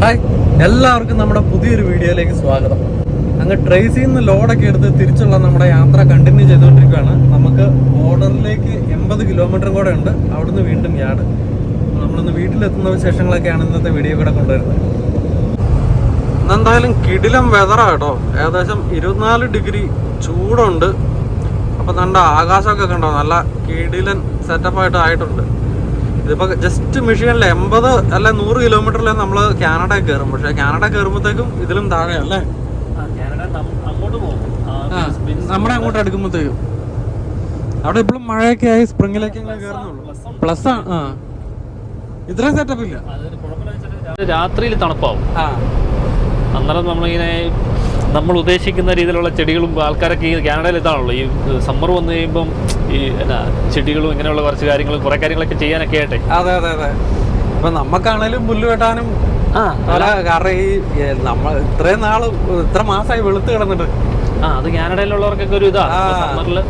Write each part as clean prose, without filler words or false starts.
Hi, എല്ലാവർക്കും നമ്മുടെ പുതിയൊരു വീഡിയോയിലേക്ക് സ്വാഗതം. അങ്ങ് ട്രേസിൽ നിന്ന് ലോഡൊക്കെ എടുത്ത് തിരിച്ചുള്ള നമ്മുടെ യാത്ര കണ്ടിന്യൂ ചെയ്തുകൊണ്ടിരിക്കുകയാണ്. നമുക്ക് ബോർഡറിലേക്ക് 80 കിലോമീറ്ററും കൂടെ ഉണ്ട്. അവിടുന്ന് വീണ്ടും യാർഡ്. നമ്മളിന്ന് വീട്ടിലെത്തുന്ന വിശേഷങ്ങളൊക്കെയാണ് ഇന്നത്തെ വീഡിയോ കൂടെ കൊണ്ടുവരുന്നത്. ഇന്നെന്തായാലും കിടിലം വെതറാണ് കേട്ടോ. ഏകദേശം 24 ഡിഗ്രി ചൂടുണ്ട്. അപ്പം നല്ല ആകാശമൊക്കെ കണ്ടോ, നല്ല കിടിലൻ സെറ്റപ്പായിട്ട് ആയിട്ടുണ്ട്. ഇതിപ്പോൾ ജസ്റ്റ് മിഷിഗണിൽ 80 അല്ല 100 കിലോമീറ്ററിൽ നമ്മൾ കാനഡയിൽ കയറും. പക്ഷേ കാനഡ കയറുമ്പോഴത്തേക്കും ഇതിലും താഴെയല്ലേ, നമ്മുടെ അങ്ങോട്ട് അടുക്കുമ്പോഴത്തേക്കും. അവിടെ ഇപ്പോഴും മഴയൊക്കെ ആയി സ്പ്രിങ്ങിലേക്ക് കയറുന്നുള്ളൂ. പ്ലസ് ആണ്. ഇത്രയും സെറ്റപ്പ് ഇല്ല. രാത്രിയിൽ തണുപ്പാവും. അന്നേരം നമ്മളിങ്ങനെ നമ്മൾ ഉദ്ദേശിക്കുന്ന രീതിയിലുള്ള ചെടികളും ആൾക്കാരൊക്കെ ഈ കാനഡയിൽ ഇതാണല്ലോ, ഈ സമ്മർ വന്നു കഴിയുമ്പം ഈ എന്നാ ചെടികളും ഇങ്ങനെയുള്ള കുറച്ച് കാര്യങ്ങളും കുറെ കാര്യങ്ങളൊക്കെ ചെയ്യാനൊക്കെ ആയിട്ടെ. അതെ അതെ അതെ. ഇപ്പൊ നമ്മക്കാണേലും പുല്ല് വെട്ടാനും കാരണം ഈ നമ്മൾ ഇത്രയും നാള് ഇത്ര മാസമായി വെളുത്ത് കിടന്നിട്ട് അത് കാനഡയിലുള്ളവർക്കൊക്കെ ഒരു ഇതാ സമ്മറില്.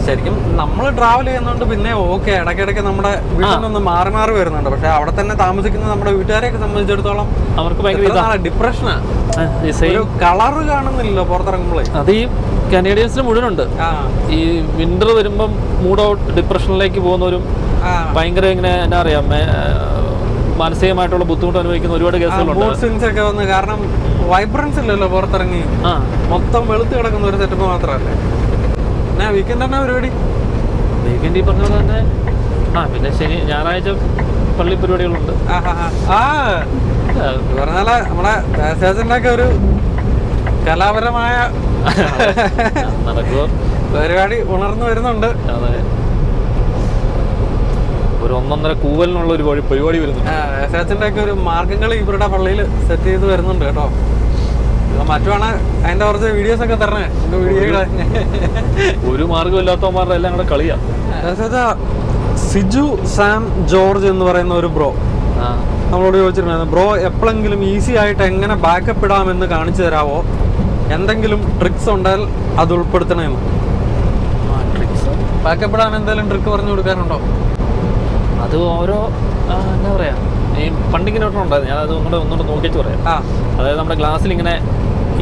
ശരിക്കും നമ്മൾ ട്രാവൽ ചെയ്യുന്നോണ്ട് പിന്നെ ഓക്കെ, ഇടയ്ക്കിടയ്ക്ക് നമ്മുടെ വീട്ടിൽ നിന്ന് മാറി മാറി വരുന്നുണ്ട്. പക്ഷെ അവിടെ തന്നെ താമസിക്കുന്ന നമ്മുടെ വീട്ടുകാരെയൊക്കെ സംബന്ധിച്ചിടത്തോളം അവർക്ക് ഭയങ്കര ഡിപ്രഷനാ. കളറ് കാണുന്നില്ലല്ലോ പുറത്തിറങ്ങുമ്പോഴേ. അത് ഈ കനേഡിയൻസിന് മുഴുവനുണ്ട്. ഈ വിന്റർ വരുമ്പം മൂഡ് ഔട്ട് ഡിപ്രഷനിലേക്ക് പോകുന്നവരും ഭയങ്കര ഇങ്ങനെ എന്നാ പറയാ മാനസികമായിട്ടുള്ള ബുദ്ധിമുട്ട് അനുഭവിക്കുന്ന ഒരുപാട് കേസുകളുണ്ട്. കാരണം വൈബ്രൻസ് ഇല്ലല്ലോ പുറത്തിറങ്ങി, മൊത്തം വെളുത്ത് കിടക്കുന്ന ഒരു സെറ്റപ്പ് മാത്രമല്ലേ. വീക്കെൻഡ് തന്നെ പരിപാടി. വീക്കെൻഡ് ഈ പറഞ്ഞ പോലെ തന്നെ പിന്നെ ശനി ഞായറാഴ്ച പള്ളി പരിപാടികളുണ്ട്. പറഞ്ഞാല് നമ്മുടെ ദേശാചന്റെ ഒക്കെ ഒരു കലാപരമായ പരിപാടി ഉണർന്നു വരുന്നുണ്ട്. അതെ, ഒരു 1.5 കൂവലിനുള്ള ഒരു പരിപാടി വരുന്നുണ്ട്. ദേശാചന്റെ ഒക്കെ ഒരു മാർഗങ്ങൾ ഇവരുടെ പള്ളിയിൽ സെറ്റ് ചെയ്ത് വരുന്നുണ്ട് കേട്ടോ. മറ്റുമാണ് അതിന്റെ കുറച്ച് വീഡിയോസ് ഒക്കെ തരണേ. ഒരു മാർഗമില്ലാത്തവന്മാരുടെ എല്ലാം കൂടെ കളിയാ. സിജു സാം ജോർജ് എന്ന് പറയുന്ന ഒരു ബ്രോ നമ്മളോട് ചോദിച്ചിട്ടുണ്ടായിരുന്നു, ബ്രോ എപ്പോഴെങ്കിലും ഈസി ആയിട്ട് എങ്ങനെ ബാക്കപ്പ് ഇടാമെന്ന് കാണിച്ചു തരാമോ, എന്തെങ്കിലും ട്രിക്സ് ഉണ്ടെങ്കിൽ അത് ഉൾപ്പെടുത്തണമെന്ന്. ബാക്കപ്പ് ഇടാൻ എന്തെങ്കിലും ട്രിക്ക് പറഞ്ഞു കൊടുക്കാനുണ്ടോ? അത് ഓരോ എന്താ പറയാ, ഈ പണ്ടിങ്ങനെ ഉണ്ടായിരുന്നു. ഞാൻ അത് ഒന്നുകൂടെ നോക്കിയിട്ട് പറയാം. അതായത് നമ്മുടെ ഗ്ലാസ്സിൽ ഇങ്ങനെ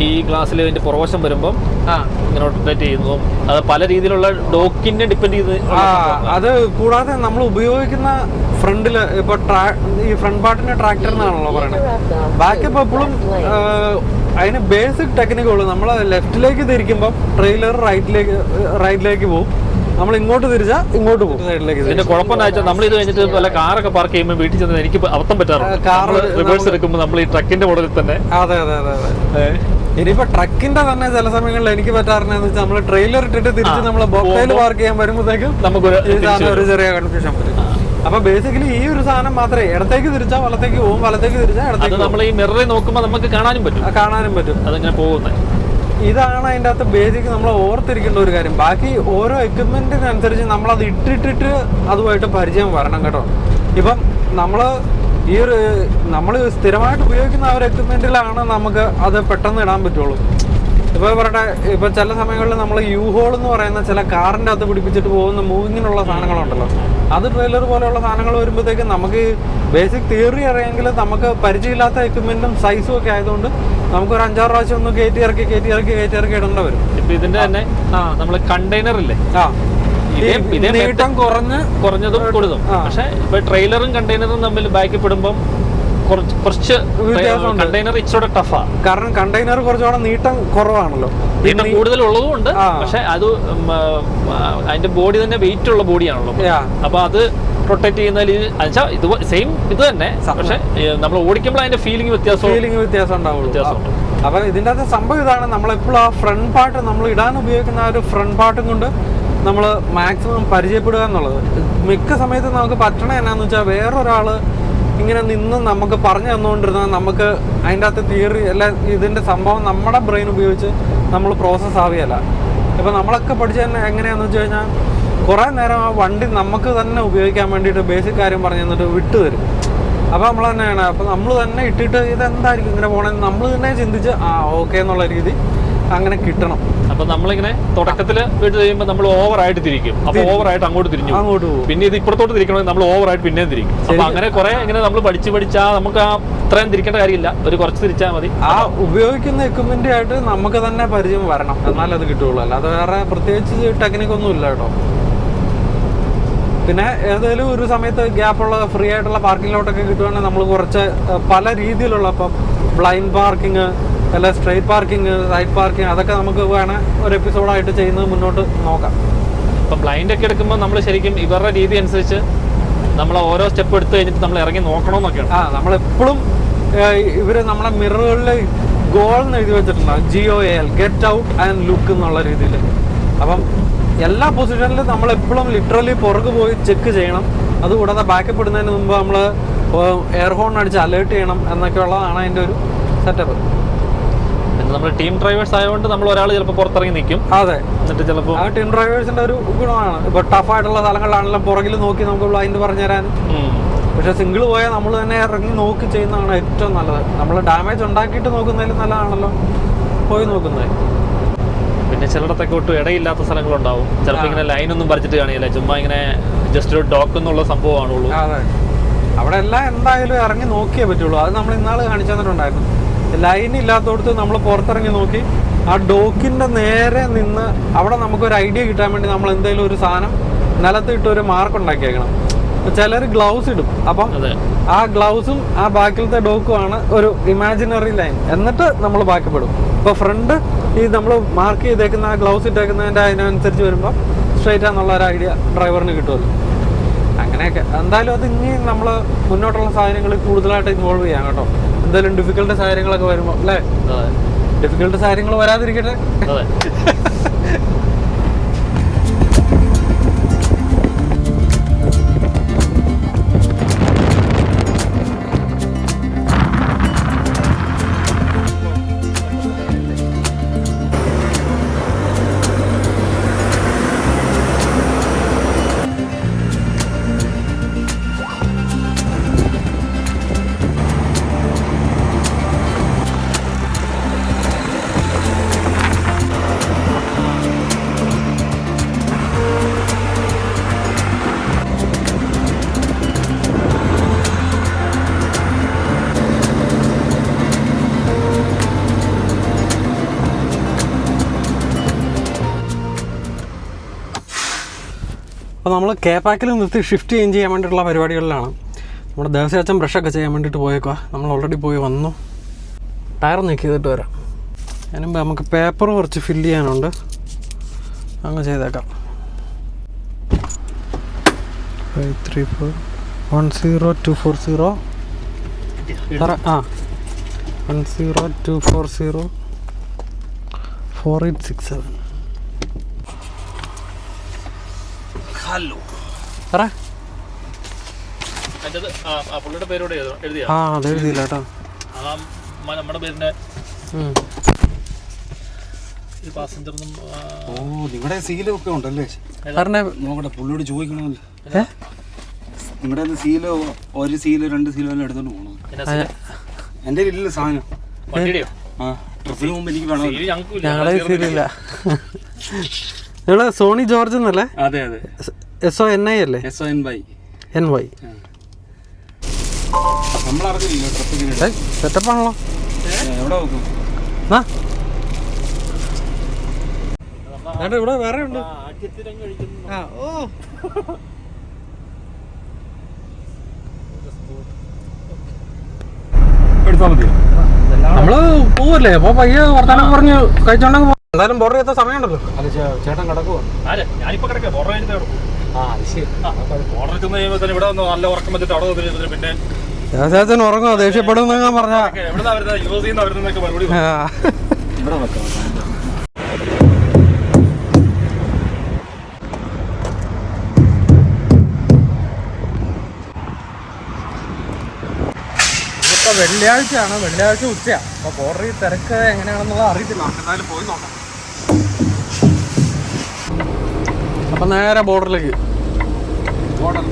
ഈ ഗ്ലാസ്സിൽ അതിന്റെ പുറവശം വരുമ്പം ഇങ്ങനെ റൊട്ടേറ്റ് ചെയ്യുന്നതും അത് പല രീതിയിലുള്ള ഡോക്കിനെ ഡിപ്പെൻഡ് ചെയ്ത്. അത് കൂടാതെ നമ്മൾ ഉപയോഗിക്കുന്ന ഫ്രണ്ടില് ഇപ്പൊ ഈ ഫ്രണ്ട് പാർട്ടിന്റെ ട്രാക്ടർ എന്നാണല്ലോ പറയുന്നത്. ബാക്കപ്പ് എപ്പോഴും അതിന് ബേസിക് ടെക്നിക്കുള്ളൂ. നമ്മൾ ലെഫ്റ്റിലേക്ക് തിരിക്കുമ്പോൾ ട്രെയിലർ റൈറ്റിലേക്ക് പോകും, നമ്മൾ ഇങ്ങോട്ട് തിരിച്ചാൽ ഇങ്ങോട്ട് പോകും സൈഡിലേക്ക്. ഇതിന്റെ കുഴപ്പമെന്ന് വെച്ചാൽ നമ്മൾ ഇത് കഴിഞ്ഞിട്ട് പല കാറൊക്കെ പാർക്ക് ചെയ്യുമ്പോൾ വീട്ടിൽ ചെന്ന് എനിക്ക് അബദ്ധം പറ്റാറുണ്ട്. കാർ റിവേഴ്സ് എടുക്കുമ്പോൾ നമ്മൾ ഈ ട്രക്കിന്റെ മോഡലിൽ തന്നെ. അതെ അതെ അതെ അതെ. ഇനിയിപ്പോ ട്രക്കിന്റെ തന്നെ ചില സമയങ്ങളിൽ എനിക്ക് പറ്റാറുണ്ടെന്ന് വെച്ചാൽ നമ്മൾ ട്രെയിലർ ഇട്ടിട്ട് തിരിച്ച് നമ്മൾ ബോക്സൈൽ പാർക്ക് ചെയ്യാൻ വരുമ്പോഴത്തേക്കും നമുക്കൊരു ചെറിയ കൺഫ്യൂഷൻ വരും. അപ്പൊ ബേസിക്കലി ഈ ഒരു സാധനം മാത്രമേ ഇടത്തേക്ക് തിരിച്ചാൽ വലത്തേക്ക് പോകും, വലത്തേക്ക് തിരിച്ചാൽ ഇടത്തേക്ക്. നമ്മൾ ഈ മിററിൽ നോക്കുമ്പോൾ നമുക്ക് കാണാനും പറ്റും അതിങ്ങനെ പോകുന്നത്. ഇതാണ് അതിൻ്റെ അകത്ത് ബേസിക് നമ്മൾ ഓർത്തിരിക്കേണ്ട ഒരു കാര്യം. ബാക്കി ഓരോ എക്യുപ്മെന്റിനനുസരിച്ച് നമ്മളത് ഇട്ടിട്ട് അതുമായിട്ട് പരിചയം വരണം കേട്ടോ. ഇപ്പം നമ്മൾ സ്ഥിരമായിട്ട് ഉപയോഗിക്കുന്ന ആ ഒരു എക്യുപ്മെന്റിലാണ് നമുക്ക് അത് പെട്ടെന്ന് ഇടാൻ പറ്റുള്ളൂ. ഇപ്പോൾ പറയട്ടെ, ഇപ്പൊ ചില സമയങ്ങളിൽ നമ്മൾ യു-ഹോൾ എന്ന് പറയുന്ന ചില കാറിൻ്റെ അകത്ത് പിടിപ്പിച്ചിട്ട് പോകുന്ന മൂവിങ്ങിനുള്ള സാധനങ്ങളുണ്ടല്ലോ, അത് ട്രെയിലർ പോലെയുള്ള സാധനങ്ങൾ വരുമ്പോഴത്തേക്കും നമുക്ക് ബേസിക് തിയറി അറിയാമെങ്കിൽ നമുക്ക് പരിചയമില്ലാത്ത എക്യുപ്മെന്റും സൈസും ഒക്കെ ആയതുകൊണ്ട് നമുക്കൊരു 5-6 പ്രാവശ്യം ഒന്ന് കയറ്റി ഇറക്കി ഇടേണ്ട വരും. ഇപ്പൊ ഇതിന്റെ തന്നെ നമ്മൾ കണ്ടെയ്നർ ഇല്ലേ, നീട്ടം കുറഞ്ഞതും കൂടുതലും. പക്ഷെ ഇപ്പൊ ട്രെയിലറും കണ്ടെയ്നറും തമ്മിൽ ബാക്കിൽ പെടുമ്പം കുറച്ച് കണ്ടെയ്നർ ഇച്ചിരി ടഫാ. കാരണം കണ്ടെയ്നർ കുറച്ചുകൂടെ നീട്ടം കുറവാണല്ലോ, നീട്ടം കൂടുതൽ ഉള്ളതുകൊണ്ട്. പക്ഷെ അത് അതിന്റെ ബോഡി തന്നെ വെയിറ്റ് ഉള്ള ബോഡിയാണല്ലോ. അപ്പൊ അത് പ്രൊട്ടക്ട് ചെയ്യുന്നതിൽ ഇത് സെയിം ഇത് തന്നെ, പക്ഷെ നമ്മൾ ഓടിക്കുമ്പോൾ അതിന്റെ ഫീലിംഗ് വ്യത്യാസം ഉണ്ടാവും. അപ്പൊ ഇതിന്റെ അകത്ത് സംഭവം ഇതാണ്, നമ്മളെപ്പോഴും ആ ഫ്രണ്ട് പാർട്ട് നമ്മൾ ഇടാൻ ഉപയോഗിക്കുന്ന ആ ഒരു ഫ്രണ്ട് പാർട്ടും കൊണ്ട് നമ്മൾ മാക്സിമം പരിചയപ്പെടുക എന്നുള്ളത്. മിക്ക സമയത്ത് നമുക്ക് പറ്റണ എന്നാന്ന് വെച്ചാൽ വേറൊരാള് ഇങ്ങനെ നിന്ന് നമുക്ക് പറഞ്ഞു തന്നുകൊണ്ടിരുന്നാൽ നമുക്ക് അതിൻ്റെ അകത്ത് തിയറി അല്ല ഇതിൻ്റെ സംഭവം നമ്മുടെ ബ്രെയിൻ ഉപയോഗിച്ച് നമ്മൾ പ്രോസസ്സ് ആവുകയല്ല. ഇപ്പം നമ്മളൊക്കെ പഠിച്ച തന്നെ എങ്ങനെയാണെന്ന് വെച്ച് കഴിഞ്ഞാൽ കുറേ നേരം ആ വണ്ടി നമുക്ക് തന്നെ ഉപയോഗിക്കാൻ വേണ്ടിയിട്ട് ബേസിക് കാര്യം പറഞ്ഞു തന്നിട്ട് വിട്ടു തരും. അപ്പോൾ നമ്മൾ തന്നെയാണ്, അപ്പോൾ നമ്മൾ തന്നെ ഇട്ടിട്ട് ഇതെന്തായിരിക്കും ഇങ്ങനെ പോകണമെന്ന് നമ്മൾ തന്നെ ചിന്തിച്ച് ഓക്കെ എന്നുള്ള രീതി അങ്ങനെ കിട്ടണം. അപ്പൊ നമ്മളിങ്ങനെ തുടക്കത്തില് വീട്ടിൽ കഴിയുമ്പോൾ നമ്മൾ ഓവറായിട്ട് തിരിക്കും. അപ്പൊ ഓവറായിട്ട് അങ്ങോട്ട് തിരിഞ്ഞു പോകും. പിന്നെ ഇത് ഇപ്പുറത്തോട്ട് തിരിക്കണമെങ്കിൽ നമ്മൾ ഓവറായിട്ട് പിന്നെയും തിരിക്കും. അപ്പൊ അങ്ങനെ കുറെ ഇങ്ങനെ നമ്മൾ പഠിച്ചാൽ നമുക്ക് അത്രയും തിരിക്കേണ്ട കാര്യമില്ല, ഒരു കുറച്ച് തിരിച്ചാൽ മതി. ആ ഉപയോഗിക്കുന്ന എക്യുപ്മെന്റ് ആയിട്ട് നമുക്ക് തന്നെ പരിചയം വരണം, എന്നാലേ അത് കിട്ടുള്ളൂ. അല്ലാതെ വേറെ പ്രത്യേകിച്ച് ടെക്നിക്കൊന്നും ഇല്ല കേട്ടോ. പിന്നെ ഏതെങ്കിലും ഒരു സമയത്ത് ഗ്യാപ്പുള്ള ഫ്രീ ആയിട്ടുള്ള പാർക്കിങ്ങിലോട്ടൊക്കെ കിട്ടുവാണെങ്കിൽ നമ്മൾ കുറച്ച് പല രീതിയിലുള്ള, ഇപ്പം ബ്ലൈൻഡ് പാർക്കിങ്, അല്ല സ്ട്രെയിറ്റ് പാർക്കിങ്, സൈഡ് പാർക്കിങ്, അതൊക്കെ നമുക്ക് വേണേൽ ഒരു എപ്പിസോഡായിട്ട് ചെയ്യുന്നത് മുന്നോട്ട് നോക്കാം. ഇപ്പം ബ്ലൈൻഡ് ഒക്കെ എടുക്കുമ്പോൾ നമ്മൾ ശരിക്കും ഇവരുടെ രീതി അനുസരിച്ച് നമ്മൾ ഓരോ സ്റ്റെപ്പ് എടുത്തു കഴിഞ്ഞിട്ട് നമ്മൾ ഇറങ്ങി നോക്കണമെന്നൊക്കെയാണ്. നമ്മളെപ്പോഴും ഇവര് നമ്മളെ മിററുകളിൽ ഗോൾ എന്ന് എഴുതി വെച്ചിട്ടുണ്ടാകും, GOAL, get out and look എന്നുള്ള രീതിയിൽ. അപ്പം എല്ലാ പൊസിഷനിലും നമ്മളെപ്പോഴും ലിറ്ററലി പുറകു പോയി ചെക്ക് ചെയ്യണം. അതുകൂടാതെ ബാക്കപ്പ് ഇടുന്നതിന് മുമ്പ് നമ്മൾ എയർ ഹോൺ അടിച്ച് അലേർട്ട് ചെയ്യണം എന്നൊക്കെ ഉള്ളതാണ് അതിൻ്റെ ഒരു സെറ്റപ്പ്. പിന്നെ നമ്മൾ ടീം ഡ്രൈവേഴ്സ് ആയതുകൊണ്ട് നമ്മൾ ഒരാൾ ചിലപ്പോൾ പുറത്തിറങ്ങി നിൽക്കും. അതെ, എന്നിട്ട് ചിലപ്പോൾ ആ ടീം ഡ്രൈവേഴ്സിൻ്റെ ഒരു ഗുണമാണ്. ഇപ്പോൾ ടഫായിട്ടുള്ള സ്ഥലങ്ങളിലാണെങ്കിലും പുറകിൽ നോക്കി നമുക്ക് ബ്ലൈൻഡ് പറഞ്ഞു തരാനും. പക്ഷെ സിംഗിൾ പോയാൽ നമ്മൾ തന്നെ ഇറങ്ങി നോക്കി ചെയ്യുന്നതാണ് ഏറ്റവും നല്ലത്. നമ്മൾ ഡാമേജ് ഉണ്ടാക്കിയിട്ട് നോക്കുന്നതിലും നല്ലതാണല്ലോ പോയി നോക്കുന്നത്. പിന്നെ ചിലയിടത്തൊക്കെ ഒട്ടും ഇടയില്ലാത്ത സ്ഥലങ്ങളുണ്ടാവും. ചിലപ്പോൾ ഇങ്ങനെ ലൈനൊന്നും വരച്ചിട്ട് കാണില്ല, ചുമ്മാ ഇങ്ങനെ ജസ്റ്റ് ഒരു ഡോക്ക് എന്നുള്ള സംഭവമാണുള്ളൂ. അതെ, അവിടെ എല്ലാം എന്തായാലും ഇറങ്ങി നോക്കിയേ പറ്റുള്ളൂ. അത് നമ്മൾ ഇന്നാൾ കാണിച്ചു തന്നിട്ടുണ്ടായിരുന്നു. ലൈൻ ഇല്ലാത്തടത്ത് നമ്മൾ പുറത്തിറങ്ങി നോക്കി ആ ഡോക്കിൻ്റെ നേരെ നിന്ന് അവിടെ നമുക്കൊരു ഐഡിയ കിട്ടാൻ വേണ്ടി നമ്മൾ എന്തെങ്കിലും ഒരു സാധനം നിലത്തിട്ട് ഒരു മാർക്ക് ഉണ്ടാക്കിയേക്കണം. ചിലർ ഗ്ലൗസ് ഇടും, അപ്പം ആ ഗ്ലൗസും ആ ബാക്കിലത്തെ ഡോക്കുമാണ് ഒരു ഇമാജിനറി ലൈൻ. എന്നിട്ട് നമ്മൾ ബാക്കിപ്പെടും. ഇപ്പോൾ ഫ്രണ്ട് ഈ നമ്മൾ മാർക്ക് ചെയ്തേക്കുന്ന ആ ഗ്ലൗസ് ഇട്ടേക്കുന്നതിൻ്റെ അതിനനുസരിച്ച് വരുമ്പോൾ സ്ട്രൈറ്റ് ആണെന്നുള്ള ഒരു ഐഡിയ ഡ്രൈവറിന് കിട്ടുമല്ലോ. അങ്ങനെയൊക്കെ എന്തായാലും അത് ഇനി നമ്മൾ മുന്നോട്ടുള്ള സാഹചര്യങ്ങളിൽ കൂടുതലായിട്ട് ഇൻവോൾവ് ചെയ്യാം കേട്ടോ. എന്തായാലും ഡിഫിക്കൽട്ട് സാഹചര്യങ്ങളൊക്കെ വരുമ്പോൾ അല്ലേ, ഡിഫിക്കൽട്ട് സാഹചര്യങ്ങൾ വരാതിരിക്കട്ടെ. അപ്പോൾ നമ്മൾ കേപ്പാക്കിൽ നിർത്തി ഷിഫ്റ്റ് ചേഞ്ച് ചെയ്യാൻ വേണ്ടിയിട്ടുള്ള പരിപാടികളിലാണ്. നമ്മുടെ ദേവസ്യാച്ചൻ ബ്രഷൊക്കെ ചെയ്യാൻ വേണ്ടിയിട്ട് പോയേക്കുക. നമ്മൾ ഓൾറെഡി പോയി വന്നു. ടയർ നീക്കി ചെയ്തിട്ട് വരാം. അതിനുമ്പ് നമുക്ക് പേപ്പർ കുറച്ച് ഫില്ല് ചെയ്യാനുണ്ട്, അങ്ങ് ചെയ്തേക്കാം. 534 10240 10240 4867. ഹലോ സാറേ, പുള്ളിയുടെ പേരോട് എഴുതിയാ? അത് എഴുതിയില്ല കേട്ടോ. നമ്മുടെ പേരിന്റെ പാസഞ്ചറൊന്നും. ഓ, നിങ്ങളുടെ സീലും ഒക്കെ ഉണ്ടല്ലേ? സാറിനെ നോക്കട്ടെ, പുള്ളിയോട് ചോദിക്കണമല്ലോ. നിങ്ങളുടെ സീലോ, ഒരു സീലോ 2 സീലോ എല്ലാം എടുത്തോണ്ട് പോകണം. എൻ്റെ ഇല്ല സാധനം. ട്രിപ്പിന് മുമ്പ് എനിക്ക് വേണം. ഞങ്ങളെ സീലില്ല. നിങ്ങള് സോണി ജോർജ് എന്നല്ലേ? അതെ അതെ. SONI അല്ലേ? SONY. നമ്മളറിഞ്ഞില്ല ട്രിപ്പിന്. സെറ്റപ്പാണല്ലോ. എവിടെ നോക്കും? ഇവിടെ വേറെ ഉണ്ട്. എടുത്താൽ മതി. നമ്മള് പോവല്ലേ, അപ്പൊ പയ്യെ വർത്താനം പറഞ്ഞ് കഴിച്ചോണ്ടെങ്കിൽ എന്തായാലും ബോർഡർ ചെയ്യാത്ത സമയമുണ്ടല്ലോ. അല്ല, ചേട്ടൻ കിടക്കുവോ? ഞാനിപ്പോ കിടക്കാം. ബോർഡർ കഴിഞ്ഞിട്ട് ഇവിടെ വന്ന് നല്ല ഉറക്കം വെച്ചിട്ട് അവിടെ പിന്നെ ദേവസ്യാച്ചൻ ഉറങ്ങോ, ദേഷ്യപ്പെടും ഞാൻ പറഞ്ഞ യൂസ് ചെയ്യുന്ന അവരുന്നൊക്കെ മറുപടി ഇവിടെ വെക്കാം. ഇതിപ്പോ വെള്ളിയാഴ്ചയാണ്, വെള്ളിയാഴ്ച ഉച്ചയാണ്. അപ്പൊ ബോർഡറിൽ തിരക്ക് എങ്ങനെയാണെന്നുള്ളത് അറിയത്തില്ല. എന്തായാലും പോയി നോക്കാം. അപ്പൊ നേരെ ബോർഡറിലേക്ക്. ബോർഡർ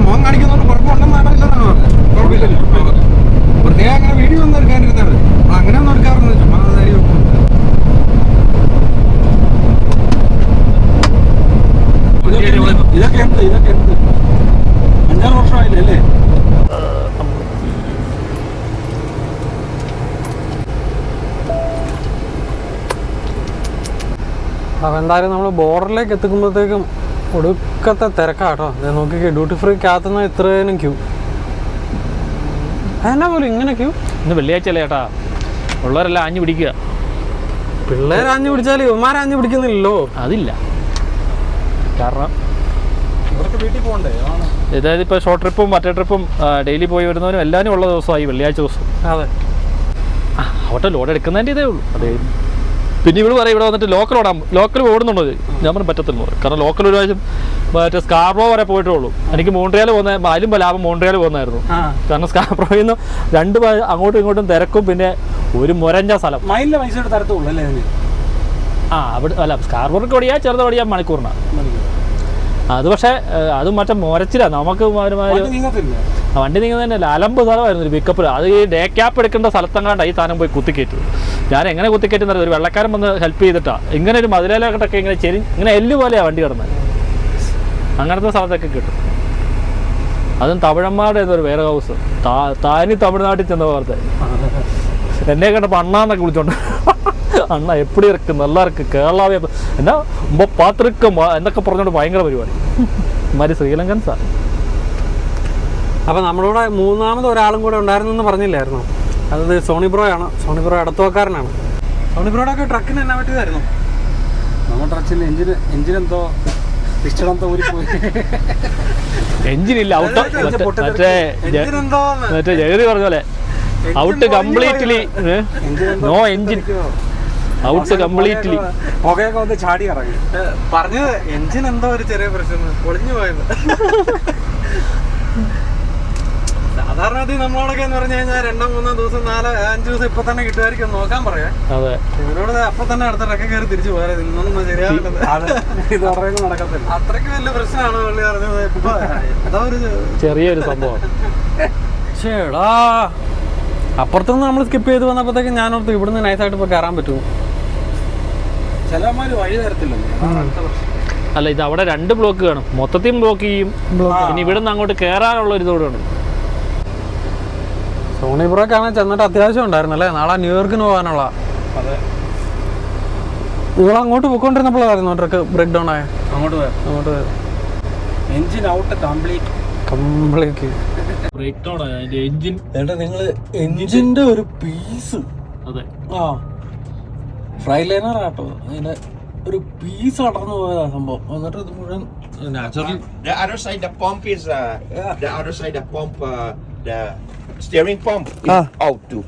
മോൻ കാണിക്കുന്നതുകൊണ്ട് കുഴപ്പമുണ്ടെന്നാണ് ഇല്ലെന്നാണ് പറഞ്ഞത്. കുഴപ്പമില്ലല്ലോ. പ്രത്യേകം അങ്ങനെ വീഡിയോ ഒന്നും എടുക്കാനിരുന്നത് അങ്ങനെ ഒന്നും എടുക്കാറുണ്ട്. ചുമ്മാ കാര്യം ഇതൊക്കെ എന്ത് 5-6 വർഷമായില്ലേ അല്ലേ? അപ്പോൾ എന്തായാലും നമ്മൾ ബോർഡറിലേക്ക് എത്തിക്കുമ്പോഴത്തേക്കും ഒടുക്കത്തെ തിരക്കാട്ടോ. നോക്കിക്കേ, ഡ്യൂട്ടി ഫ്രീക്കകത്തുനിന്ന് ഇത്രയും ക്യൂ. എന്നാ പോലും ഇങ്ങനെ ക്യൂ? ഇന്ന് വെള്ളിയാഴ്ച അല്ലേ ചേട്ടാ, ഉള്ളവരെല്ലാം ആഞ്ഞു പിടിക്കുക. പിള്ളേർ ആഞ്ഞു പിടിച്ചാൽ ഇവന്മാർ ആഞ്ഞു പിടിക്കുന്നില്ലല്ലോ. അതില്ല, കാരണം ഇവർക്ക് വീട്ടിൽ പോകണ്ടേ. അതായത് ഇപ്പോൾ ഷോർട്ട് ട്രിപ്പും മറ്റേ ട്രിപ്പും ഡെയിലി പോയി വരുന്നവരും എല്ലാവരും ഉള്ള ദിവസമായി വെള്ളിയാഴ്ച ദിവസം. അതെ, അവിടെ ലോഡ് എടുക്കുന്നതിൻ്റെ ഇതേ ഉള്ളൂ. അതെ, പിന്നെ ഇവിടെ പറയും ഇവിടെ വന്നിട്ട് ലോക്കൽ ഓടുന്നുണ്ടോ? ഞാൻ പറഞ്ഞു പറ്റത്തില്ല, കാരണം ലോക്കൽ ഒരു പ്രാവശ്യം മറ്റേ സ്കാർബ്രോ വരെ പോയിട്ടേ ഉള്ളൂ. എനിക്ക് മോൺട്രിയാൽ പോകുന്ന അതിലും ലാഭം മോൺട്രിയാൽ പോകുന്നതായിരുന്നു. കാരണം സ്കാർബ്രോയിൽ നിന്ന് 2 അങ്ങോട്ടും ഇങ്ങോട്ടും തിരക്കും, പിന്നെ ഒരു മുരഞ്ഞ സ്ഥലം. മൈലിലെ പൈസ തരത്തുള്ളൂ അല്ലേ? അവിടെ അല്ല, സ്കാർബ്രോക്ക് ഓടിയാൽ ചെറുത് ഓടിയാൽ മണിക്കൂറിനാണ് അത്. പക്ഷേ അത് മറ്റേ മുരച്ചില്ല നമുക്ക്. വണ്ടി നീങ്ങുന്നതന്നെയല്ല, അലമ്പ് സ്ഥലമായിരുന്നു ഒരു പിക്കപ്പിൽ. അത് ഈ ഡേ ക്യാപ്പ് എടുക്കേണ്ട സ്ഥലത്തെങ്ങാണ്ട് ഈ സാധനം പോയി കുത്തിക്കയറ്റു. ഞാൻ എങ്ങനെ കുത്തിക്കയറ്റുന്നത്, ഒരു വെള്ളക്കാരൻ വന്ന് ഹെൽപ്പ് ചെയ്തിട്ടാണ്. ഇങ്ങനെ ഒരു മതിലേലോട്ടൊക്കെ ഇങ്ങനെ ഇങ്ങനെ എല്ല് പോലെയാണ് വണ്ടി കിടന്നത്. അങ്ങനത്തെ സ്ഥലത്തൊക്കെ കിട്ടും. അതും തമിഴന്മാരുടെ ഒരു വെയർ ഹൗസ്. താനി തമിഴ്നാട്ടിൽ ചെന്ന പോലത്തെ. എന്നെ കണ്ടപ്പോൾ അണ്ണാന്നൊക്കെ വിളിച്ചോണ്ട്, അണ്ണ എപ്പിടി ഇருக்கு நல்லா இருக்கு കേരളാവേ എന്നാ മുമ്പ് പാത്രിക്കം എന്നൊക്കെ പറഞ്ഞോണ്ട് ഭയങ്കര പരിപാടി. ഇമാര് ശ്രീലങ്കൻസാ. അപ്പം നമ്മളോട് മൂന്നാമത് ഒരാളും കൂടെ ഉണ്ടായിരുന്നെന്ന് പറഞ്ഞില്ലായിരുന്നോ? അത് സോണി ബ്രോയാണ്. സോണി ബ്രോ ഇടത്തുവക്കാരനാണ്. സോണി ബ്രോയുടെ ഒക്കെ ട്രക്കിന് എന്നാ പറ്റിയതായിരുന്നു? നമ്മുടെ ട്രക്കിന് എഞ്ചിനെന്തോ പിസ്റ്റളെന്തോ ഊരിപ്പോയി. എഞ്ചിനില്ല, ഔട്ട്. മറ്റേ ജഗതി പറഞ്ഞ പോലെ out completely, no engine, out completely. പുകയൊക്കെ വന്ന് ചാടി ഇറങ്ങി. പറഞ്ഞത് എഞ്ചിൻ എന്തോ ഒരു ചെറിയ പ്രശ്നം, പൊളിഞ്ഞു പോയത്. സാധാരണ നമ്മളോടൊക്കെ എന്ന് പറഞ്ഞു കഴിഞ്ഞാൽ 2-3 ദിവസം 4-5 ദിവസം ഇപ്പൊ തന്നെ കിട്ടുമായിരിക്കും നോക്കാൻ പറയാം. അതെ, ഇവരോട് അപ്പൊ തന്നെ അടുത്ത ട്രക്ക് കയറി തിരിച്ചു പോയാൽ ഇന്നൊന്നും ശരിയാവില്ല. നടക്കത്തില്ല. അത്രയ്ക്ക് വലിയ പ്രശ്നമാണ് പുള്ളി പറഞ്ഞത്. ഇപ്പൊ അതാ ഒരു ചെറിയൊരു സംഭവം. ചേടാ, അപ്പുറത്തുനിന്ന് നമ്മൾ സ്കിപ്പ് ചെയ്ത് വന്നപ്പോഴത്തേക്കും ഞാനോർത്ത് ഇവിടുന്ന് നൈസായിട്ട് ഇപ്പോൾ കയറാൻ പറ്റുമോ? ചിലമാര് വഴി തരത്തില്ലല്ലോ. അല്ല, ഇത് അവിടെ 2 ബ്ലോക്ക് കാണും, മൊത്തത്തിൽ ബ്ലോക്ക് ചെയ്യും. പിന്നെ ഇവിടെ നിന്ന് അങ്ങോട്ട് കയറാനുള്ള ഒരു ഇതോടെ ഉണ്ട്. സോണി ബ്രോക്കാണ് ചെന്നിട്ട് അത്യാവശ്യം ഉണ്ടായിരുന്നല്ലേ, നാളെ ന്യൂയോർക്കിന് പോകാനുള്ള. അതെ, ഇവളങ്ങോട്ട് പോയിക്കൊണ്ടിരുന്നപ്പോഴായിരുന്നു ട്രക്ക് ബ്രേക്ക് ഡൗൺ ആയ. അങ്ങോട്ട് പോയത് engine out complete break down ആയ എഞ്ചിൻ. നിങ്ങൾ എഞ്ചിന്റെ ഒരു പീസ്. അതെ, ആ ഫ്രൈ ലൈനർ ആട്ടോ, അതിന്റെ ഒരു പീസ് അടർന്നു പോയതാ സംഭവം. എന്നിട്ട് ഇത് മുഴുവൻ natural. The other side, the pump is the other side, the pump, the steering pump is out too.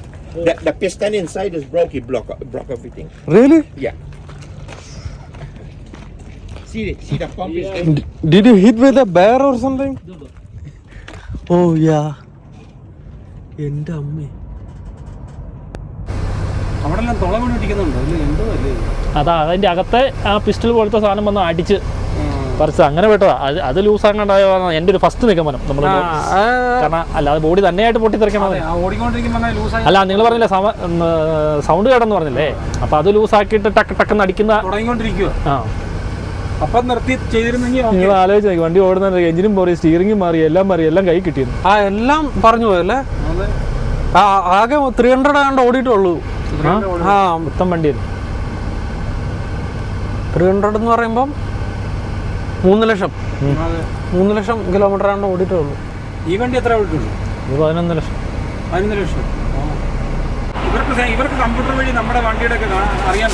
The piston inside is broke. It broke everything. Really? Yeah. See the pump is. Did you hit with a bear or something? Oh yeah. എൻ്റെ അമ്മേ, അവിടെ എല്ലാം തുളമണി ഇടിക്കുന്നുണ്ടോ? എന്തോ അല്ലേ അതാ അതിന്റെ അകത്തെ ആ പിസ്റ്റൾ പോലത്തെ സാധനം വന്ന് അടിച്ച് പറിച്ചത്. അങ്ങനെ പെട്ടതാ. അത് ലൂസാങ്ങാണ്ടായോ എൻ്റെ ഒരു ഫസ്റ്റ് നിഗമനം. നമ്മൾ കാരണം അല്ലാതെ ബോഡി തന്നെയായിട്ട് പൊട്ടിത്തെറിക്കണം. അല്ല, നിങ്ങൾ പറഞ്ഞില്ലേ സൗണ്ട് കേടെന്ന് പറഞ്ഞില്ലേ, അപ്പൊ അത് ലൂസാക്കിയിട്ട് ടക്ക് ടക്കെന്ന് അടിക്കുന്ന തുടങ്ങിക്കൊണ്ടിരിക്കുക. ആ, അപ്പം നിർത്തി ചെയ്തിരുന്നെങ്കിൽ നിങ്ങൾ ആലോചിച്ച് നോക്കി, വണ്ടി ഓടുന്ന എഞ്ചിനും മാറി, സ്റ്റിയറിംഗും മാറി, എല്ലാം കൈ കിട്ടിയിരുന്നു. ആ എല്ലാം പറഞ്ഞു പോയല്ലേ. ആകെ 300 ആണ്ട് ഓടിയിട്ടുള്ളൂ. ആ മൊത്തം വണ്ടിയായിരുന്നു. 300 എന്ന് പറയുമ്പം 3 ലക്ഷം കിലോമീറ്റർ ആണ്ട് ഓടിയിട്ടുള്ളൂ. ഈ വണ്ടി എത്ര ഓടിയിട്ടുള്ളൂ? 11 ലക്ഷം. 11 ലക്ഷം. ഇവർക്ക് കമ്പ്യൂട്ടർ വഴി നമ്മുടെ വണ്ടിയുടെ ഒക്കെ അറിയാൻ.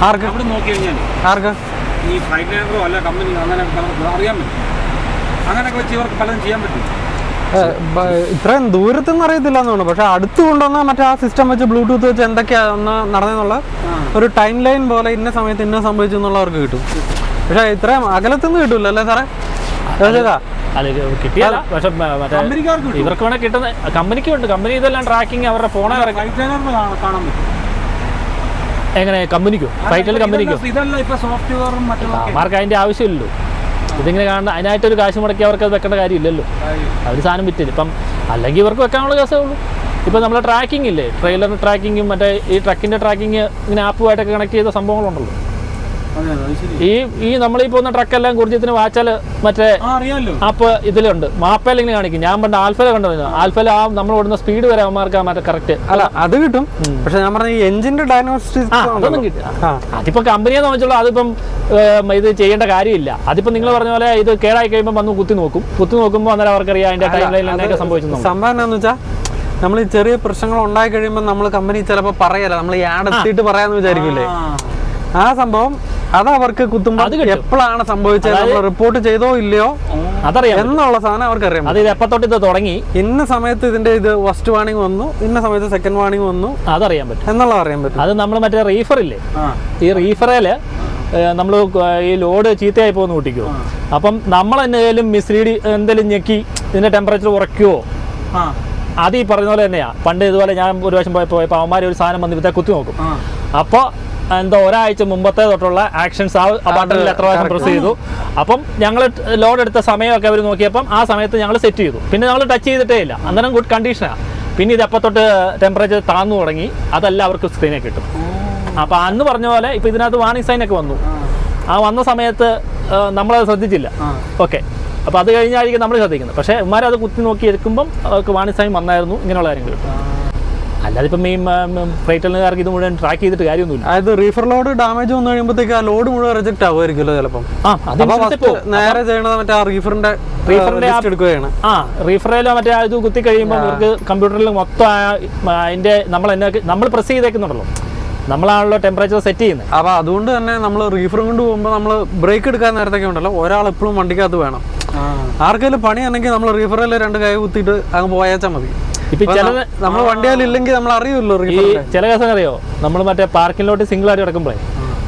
ആർക്ക്? അവിടെ നോക്കി കഴിഞ്ഞാൽ ആർക്ക്? ഈ ഫ്ലൈറ്റ് ലൈനറോ അല്ല കമ്പനി അങ്ങനെ അറിയാൻ പറ്റും. അങ്ങനെയൊക്കെ വെച്ച് ഇവർക്ക് പലതും ചെയ്യാൻ പറ്റും. ഇത്രയും ദൂരത്തൊന്നും അറിയത്തില്ല എന്ന് തോന്നുന്നു. പക്ഷെ അടുത്ത് കൊണ്ടുവന്ന മറ്റേ ആ സിസ്റ്റം വെച്ച് ബ്ലൂടൂത്ത് വെച്ച് എന്തൊക്കെയാന്ന് നടന്നെന്നുള്ള ഒരു ടൈം ലൈൻ പോലെ ഇന്ന സമയത്ത് ഇന്ന സംഭവിച്ചു എന്നുള്ളവർക്ക് കിട്ടും. പക്ഷെ ഇത്രയും അകലത്തുനിന്ന് കിട്ടൂല അല്ലേ സാറേ? കിട്ടിയല്ല, പക്ഷെ ഇവർക്ക് വേണേ കിട്ടുന്ന കമ്പനിക്ക് ഉണ്ട്. കമ്പനി ഇതെല്ലാം ട്രാക്കിങ് അവരുടെ ഫോണെ കാണാൻ പറ്റും. എങ്ങനെ കമ്പനിക്കോ? ഫ്ലൈറ്റിൽ കമ്പനിക്കോ? ഇതല്ല ഇപ്പൊ സോഫ്റ്റ്വെയറും മറ്റും മാർക്ക് അതിന്റെ ആവശ്യമില്ലല്ലോ. ഇതിങ്ങനെ കാണുന്ന അതിനായിട്ടൊരു കാശ് മുടക്കി അവർക്ക് അത് വെക്കേണ്ട കാര്യമില്ലല്ലോ, അവർ സാധനം വിറ്റില്ല. ഇപ്പം അല്ലെങ്കിൽ ഇവർക്ക് വെക്കാനുള്ള കേസേ ഉള്ളൂ. ഇപ്പോൾ നമ്മളെ ട്രാക്കിംഗ് ഇല്ലേ, ട്രെയിലറിൻ്റെ ട്രാക്കിങ്ങും മറ്റേ ഈ ട്രക്കിൻ്റെ ട്രാക്കിങ് ഇങ്ങനെ ആപ്പുമായിട്ടൊക്കെ കണക്ട് ചെയ്ത സംഭവങ്ങളുണ്ടല്ലോ. ഈ നമ്മളീ പോകുന്ന ട്രക്കെല്ലാം കുറിച്ചത്തിന് വാച്ചാൽ മറ്റേ ആപ്പ് ഇതിലുണ്ട്, മാപ്പയിൽ ഇങ്ങനെ കാണിക്കും. ഞാൻ പണ്ട് ആൽഫല കണ്ടു, ആൽഫല ആ നമ്മൾ ഓടുന്ന സ്പീഡ് വരെ അവന്മാർക്ക് മറ്റേ കറക്റ്റ് അല്ല അത് കിട്ടും. പക്ഷെ ഞാൻ പറഞ്ഞ ഈ എഞ്ചിന്റെ ഡയഗ്നോസ്റ്റിക്സ് അതൊന്നും കിട്ടും. അതിപ്പോ കമ്പനിയെ സംബന്ധിച്ചുള്ള അതിപ്പം ഇത് ചെയ്യേണ്ട കാര്യമില്ല. അതിപ്പോ നിങ്ങൾ പറഞ്ഞ പോലെ ഇത് കേടായി കഴിയുമ്പോൾ വന്ന് കുത്തി നോക്കുമ്പോൾ അന്നേരം അവർക്കറിയാം അതിന്റെ ടൈം ലൈനിൽ എന്തൊക്കെ സംഭവിച്ചു. സംഭവം എന്താണെന്ന് വെച്ചാൽ നമ്മൾ ഈ ചെറിയ പ്രശ്നങ്ങൾ ഉണ്ടായി കഴിയുമ്പോൾ നമ്മൾ കമ്പനി ചിലപ്പോൾ പറയല്ല, നമ്മൾ ഈ ആഡ് എത്തിയിട്ട് പറയാന്ന് വിചാരിക്കില്ലേ, ആ സംഭവം അത് അവർക്ക് കുത്തുമ്പോൾ എപ്പോഴാണ് സംഭവിച്ചത്, നമ്മൾ റിപ്പോർട്ട് ചെയ്തോ ഇല്ലയോ അതറിയാം എന്നുള്ള സാധനം അവർക്ക് അറിയാം. അത് എപ്പത്തൊട്ട് ഇത് തുടങ്ങി, ഇന്ന സമയത്ത് ഇതിന്റെ ഇത് ഫസ്റ്റ് വാർണിംഗ് വന്നു, ഇന്ന സമയത്ത് സെക്കൻഡ് വാർണിംഗ് വന്നു, അതറിയാൻ പറ്റും എന്നുള്ളത് അറിയാൻ പറ്റും. അത് നമ്മൾ മറ്റേ റീഫറില്ലേ, ഈ റീഫറേല് നമ്മൾ ഈ ലോഡ് ചീത്തയായി പോകുന്ന കൂട്ടിക്കോ, അപ്പം നമ്മൾ എന്തെങ്കിലും മിസ്ലീഡ് എന്തെങ്കിലും ഞെക്കി ഇതിന്റെ ടെമ്പറേച്ചർ കുറയ്ക്കുവോ, അത് ഈ പറഞ്ഞ പോലെ തന്നെയാ. പണ്ട് ഇതുപോലെ ഞാൻ ഒരു വശം പോയപ്പോൾ അവന്മാർ ഒരു സാധനം വന്ന് ഇവത്തെ കുത്തി നോക്കും. അപ്പോൾ എന്തോ ഒരാഴ്ച മുമ്പത്തെ തൊട്ടുള്ള ആക്ഷൻസ് ആ ബട്ടണിൽ എത്ര പ്രാവശ്യം പ്രസ് ചെയ്തു. അപ്പം ഞങ്ങൾ ലോഡ് എടുത്ത സമയമൊക്കെ അവർ നോക്കിയപ്പം ആ സമയത്ത് ഞങ്ങൾ സെറ്റ് ചെയ്തു. പിന്നെ ഞങ്ങൾ ടച്ച് ചെയ്തിട്ടേ ഇല്ല, അന്നേരം ഗുഡ് കണ്ടീഷനാണ്. പിന്നെ ഇത് എപ്പോൾ തൊട്ട് ടെമ്പറേച്ചർ താന്നു തുടങ്ങി, അതെല്ലാം അവർക്ക് സ്ക്രീനെ കിട്ടും. അപ്പോൾ അന്ന് പറഞ്ഞ പോലെ ഇപ്പോൾ ഇതിനകത്ത് വാർണിംഗ് സൈനൊക്കെ വന്നു. ആ വന്ന സമയത്ത് നമ്മളത് ശ്രദ്ധിച്ചില്ല. ഓക്കെ, അപ്പോൾ അത് കഴിഞ്ഞായിരിക്കും നമ്മൾ ശ്രദ്ധിക്കുന്നത്. പക്ഷേ ഇവന്മാരത് കുത്തി നോക്കി എടുക്കുമ്പം അവർക്ക് വാർണിംഗ് സൈൻ വന്നായിരുന്നു, ഇങ്ങനെയുള്ള കാര്യങ്ങൾ കിട്ടും. അല്ലാതെ ഇപ്പം ഈ ഫ്രൈറ്റലുകാർക്ക് ഇത് മുഴുവൻ ട്രാക്ക് ചെയ്തിട്ട് കാര്യമൊന്നുമില്ല. അതായത് റീഫർ ലോഡ് ഡാമേജ് വന്നു കഴിയുമ്പോഴത്തേക്ക് ആ ലോഡ് മുഴുവൻ റിജക്ട് ആവുമായിരിക്കുമല്ലോ ചിലപ്പം. നേരെ ചെയ്യണത് മറ്റേ ആ റീഫറിന്റെ എടുക്കുകയാണ്. റീഫറിലോ മറ്റേ ഇത് കുത്തി കഴിയുമ്പോൾ ഇവർക്ക് കമ്പ്യൂട്ടറിൽ മൊത്തം അതിന്റെ നമ്മൾ പ്രസ് ചെയ്തേക്കുന്നുണ്ടല്ലോ, നമ്മളാണല്ലോ ടെമ്പറേച്ചർ സെറ്റ് ചെയ്യുന്നത്. അപ്പോൾ അതുകൊണ്ട് തന്നെ നമ്മൾ റീഫറും കൊണ്ട് പോകുമ്പോൾ നമ്മൾ ബ്രേക്ക് എടുക്കാൻ നേരത്തൊക്കെ ഉണ്ടല്ലോ, ഒരാൾ എപ്പോഴും വണ്ടിക്കകത്ത് വേണം. ആർക്കെങ്കിലും പണിയാണെങ്കിൽ നമ്മൾ റീഫറിൽ 2 കൈ കുത്തിയിട്ട് അങ്ങ് പോയാച്ചാൽ മതി. ഇപ്പൊ നമ്മൾ വണ്ടിയാലില്ലെങ്കിൽ നമ്മൾ അറിയുമല്ലോ. ഈ ചില കേസം അറിയോ, നമ്മൾ മറ്റേ പാർക്കിലോട്ട് സിംഗിൾ ആയിട്ട് കിടക്കുമ്പോഴേ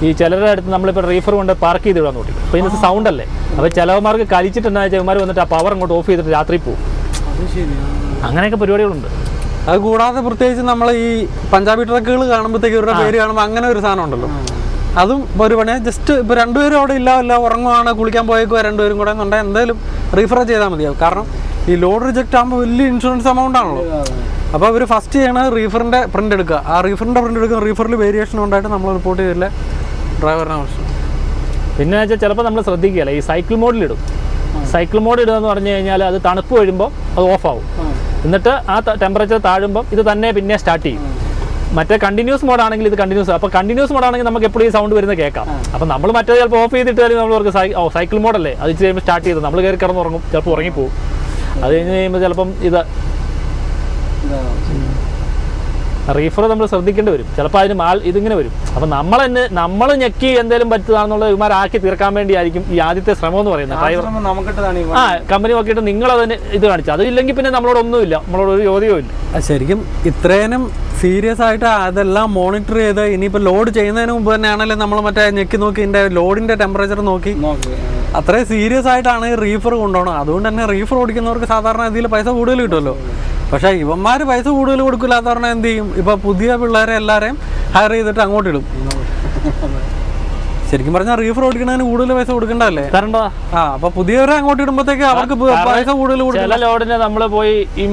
ഈ ചിലരുടെ അടുത്ത് നമ്മളിപ്പോൾ റീഫർ കൊണ്ട് പാർക്ക് ചെയ്ത് വിടാൻ നോക്കി. അപ്പോൾ ഇതിന് സൗണ്ട് അല്ലേ, അപ്പോൾ ചിലവന്മാർക്ക് കഴിച്ചിട്ട് എന്താ ചെവന്മാർ വന്നിട്ട് ആ പവർ അങ്ങോട്ട് ഓഫ് ചെയ്തിട്ട് രാത്രി പോകും. അങ്ങനെയൊക്കെ പരിപാടികളുണ്ട്. അത് കൂടാതെ പ്രത്യേകിച്ച് നമ്മൾ ഈ പഞ്ചാബി ട്രക്കുകൾ കാണുമ്പോഴത്തേക്ക് ഇവരുടെ പേര് കാണുമ്പോൾ അങ്ങനെ ഒരു സാധനം ഉണ്ടല്ലോ, അതും ഒരു പണിയാ. ജസ്റ്റ് ഇപ്പോൾ 2 പേരും അവിടെ ഇല്ല ഉറങ്ങുവാണ്, കുളിക്കാൻ പോയേക്കുക 2 പേരും കൂടെ എന്നുണ്ടെങ്കിൽ എന്തായാലും റീഫർ ചെയ്താൽ മതിയാവും. കാരണം ഈ ലോഡ് റിജക്റ്റ് ആകുമ്പോൾ വലിയ ഇൻഷുറൻസ് എമൗണ്ട് ആണല്ലോ. അപ്പോൾ അവർ ഫസ്റ്റ് ചെയ്യണത് റീഫറിൻ്റെ പ്രിൻ്റ് എടുക്കുക. ആ റീഫറിൻ്റെ പ്രിൻ്റ് എടുക്കുന്ന റീഫറിൽ വേരിയേഷൻ ഉണ്ടായിട്ട് നമ്മൾ റിപ്പോർട്ട് ചെയ്തില്ല ഡ്രൈവറിനെ പ്രശ്നം. പിന്നെ വെച്ചാൽ ചിലപ്പോൾ നമ്മൾ ശ്രദ്ധിക്കുകയല്ല, ഈ സൈക്കിൾ മോഡിലിടും. സൈക്കിൾ മോഡ് ഇടുക എന്ന് പറഞ്ഞു കഴിഞ്ഞാൽ അത് തണുപ്പ് കഴിയുമ്പോൾ അത് ഓഫാവും. എന്നിട്ട് ആ ടെമ്പറേച്ചർ താഴുമ്പം ഇത് തന്നെ പിന്നെ സ്റ്റാർട്ട് ചെയ്യും. മറ്റേ കണ്ടിന്യൂസ് മോഡാണെങ്കിൽ ഇത് കണ്ടിന്യൂസ്. അപ്പോൾ കണ്ടിന്യൂസ് മോഡാണെങ്കിൽ നമുക്ക് എപ്പോഴും ഈ സൗണ്ട് വരുന്നത് കേൾക്കാം. അപ്പോൾ നമ്മൾ മറ്റേ ചിലപ്പോൾ ഓഫ് ചെയ്തിട്ടാലും നമ്മൾ അവർക്ക് സൈക്കിൾ മോഡല്ലേ അത് ഇച്ചിരി കഴിയുമ്പോൾ സ്റ്റാർട്ട് ചെയ്ത് നമ്മൾ കയറി കിടന്നുറങ്ങും, ചിലപ്പോൾ ഉറങ്ങിപ്പോവും. അത് കഴിഞ്ഞ് കഴിയുമ്പോൾ ചിലപ്പം ഇത് റീഫർ നമ്മൾ ശ്രദ്ധിക്കേണ്ടി വരും. ചിലപ്പോൾ അതിന് ഇതിങ്ങനെ വരും. അപ്പം നമ്മൾ ഞെക്കി എന്തെങ്കിലും പറ്റുകയാണെന്നുള്ള ഇവന്മാരാക്കി തീർക്കാൻ വേണ്ടിയായിരിക്കും ഈ ആദ്യത്തെ ശ്രമം എന്ന് പറയുന്നത്. ഡ്രൈവർ കമ്പനി നോക്കിയിട്ട് നിങ്ങളതിന് ഇത് കാണിച്ചു, അതില്ലെങ്കിൽ പിന്നെ നമ്മളോടൊന്നുമില്ല, നമ്മളോട് ഒരു ചോദ്യവും ഇല്ല. ശരിക്കും ഇത്രേനും സീരിയസ് ആയിട്ട് അതെല്ലാം മോണിറ്റർ ചെയ്ത് ഇനിയിപ്പോൾ ലോഡ് ചെയ്യുന്നതിന് മുമ്പ് തന്നെയാണല്ലോ നമ്മൾ മറ്റേ ഞെക്കി നോക്കി ഇതിൻ്റെ ലോഡിൻ്റെ ടെമ്പറേച്ചർ നോക്കി അത്രയും സീരിയസ് ആയിട്ടാണ് ഈ റീഫർ കൊണ്ടുപോകണം. അതുകൊണ്ട് തന്നെ റീഫർ ഓടിക്കുന്നവർക്ക് സാധാരണ ഇതിൽ പൈസ കൂടുതൽ കിട്ടുമല്ലോ. പക്ഷേ ഇവന്മാർ പൈസ കൂടുതൽ കൊടുക്കില്ലാത്ത പറഞ്ഞാൽ എന്ത് ചെയ്യും, ഇപ്പോൾ പുതിയ പിള്ളേരെ എല്ലാവരെയും ഹയർ ചെയ്തിട്ട് അങ്ങോട്ട് ഇടും. ശരിക്കും പറഞ്ഞാൽ റീഫർ ഓടിക്കുന്നതിന് കൂടുതൽ പൈസ കൊടുക്കണ്ടല്ലേ, തരണ്ടോ? അപ്പൊ പുതിയവരെ അങ്ങോട്ട് ഇടുമ്പോഴത്തേക്ക് അവർക്ക് പൈസ കൂടുതൽ കൊടുക്കും. ചില ലോഡിന് നമ്മൾ പോയി ഈ